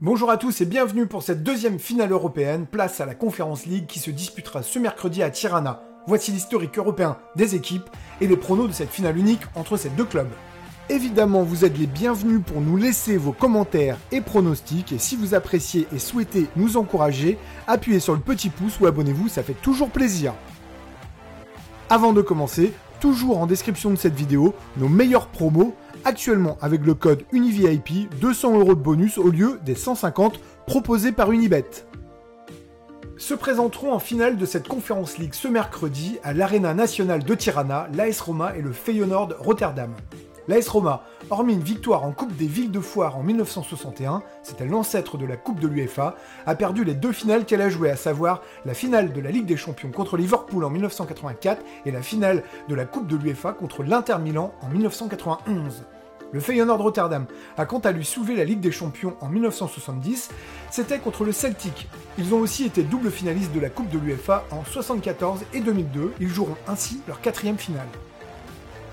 Bonjour à tous et bienvenue pour cette deuxième finale européenne, place à la Conference League qui se disputera ce mercredi à Tirana. Voici l'historique européen des équipes et les pronos de cette finale unique entre ces deux clubs. Évidemment, vous êtes les bienvenus pour nous laisser vos commentaires et pronostics, et si vous appréciez et souhaitez nous encourager, appuyez sur le petit pouce ou abonnez-vous, ça fait toujours plaisir. Avant de commencer, toujours en description de cette vidéo, nos meilleurs promos, actuellement avec le code UNIVIP, 200 € de bonus au lieu des 150 proposés par Unibet. Se présenteront en finale de cette Conference League ce mercredi à l'Arena nationale de Tirana, l'AS Roma et le Feyenoord Rotterdam. L'AS Roma, hormis une victoire en Coupe des Villes de Foire en 1961, c'était l'ancêtre de la Coupe de l'UEFA, a perdu les deux finales qu'elle a jouées, à savoir la finale de la Ligue des Champions contre Liverpool en 1984 et la finale de la Coupe de l'UEFA contre l'Inter Milan en 1991. Le Feyenoord Rotterdam a quant à lui soulevé la Ligue des Champions en 1970, c'était contre le Celtic. Ils ont aussi été double finalistes de la Coupe de l'UEFA en 1974 et 2002, ils joueront ainsi leur quatrième finale.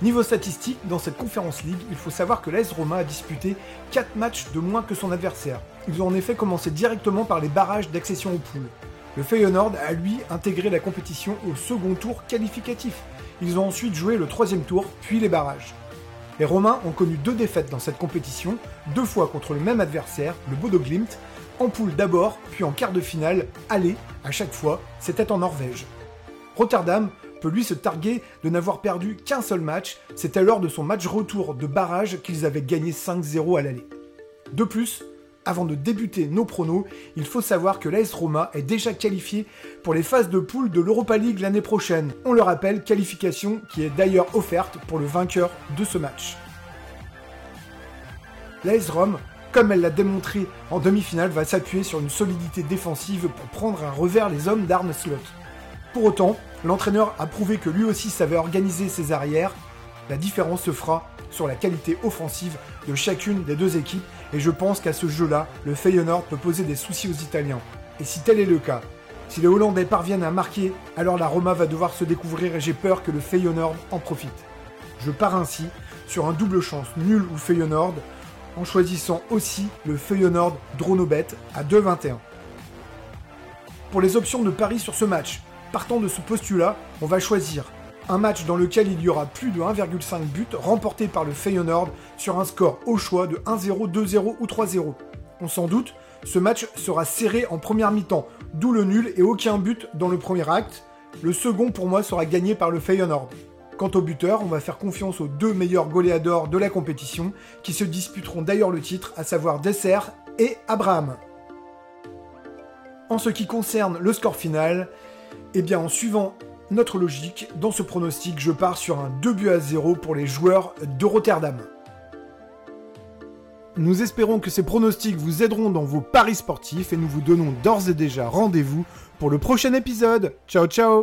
Niveau statistique, dans cette Conference League, il faut savoir que l'AS Roma a disputé 4 matchs de moins que son adversaire. Ils ont en effet commencé directement par les barrages d'accession aux poules. Le Feyenoord a lui intégré la compétition au second tour qualificatif. Ils ont ensuite joué le troisième tour, puis les barrages. Les Romains ont connu 2 défaites dans cette compétition, 2 fois contre le même adversaire, le Bodo Glimt, en poule d'abord, puis en quart de finale, aller, à chaque fois, c'était en Norvège. Rotterdam peut lui se targuer de n'avoir perdu qu'un seul match, c'était lors de son match retour de barrage qu'ils avaient gagné 5-0 à l'aller. De plus, avant de débuter nos pronos, il faut savoir que l'AS Roma est déjà qualifié pour les phases de poule de l'Europa League l'année prochaine. On le rappelle, qualification qui est d'ailleurs offerte pour le vainqueur de ce match. L'AS Rome, comme elle l'a démontré en demi-finale, va s'appuyer sur une solidité défensive pour prendre à revers les hommes d'Arne Slot. Pour autant, l'entraîneur a prouvé que lui aussi savait organiser ses arrières. La différence se fera sur la qualité offensive de chacune des deux équipes, et je pense qu'à ce jeu-là, le Feyenoord peut poser des soucis aux Italiens. Et si tel est le cas, si les Hollandais parviennent à marquer, alors la Roma va devoir se découvrir et j'ai peur que le Feyenoord en profite. Je pars ainsi sur un double chance nul ou Feyenoord, en choisissant aussi le Feyenoord Dronobet à 2,21. Pour les options de paris sur ce match, partant de ce postulat, on va choisir un match dans lequel il y aura plus de 1,5 buts remporté par le Feyenoord sur un score au choix de 1-0, 2-0 ou 3-0. On s'en doute, ce match sera serré en première mi-temps, d'où le nul et aucun but dans le premier acte. Le second pour moi sera gagné par le Feyenoord. Quant au buteur, on va faire confiance aux 2 meilleurs goléadors de la compétition qui se disputeront d'ailleurs le titre, à savoir Dessers et Abraham. En ce qui concerne le score final, eh bien en suivant notre logique, dans ce pronostic, je pars sur un 2-0 pour les joueurs de Rotterdam. Nous espérons que ces pronostics vous aideront dans vos paris sportifs et nous vous donnons d'ores et déjà rendez-vous pour le prochain épisode. Ciao ciao!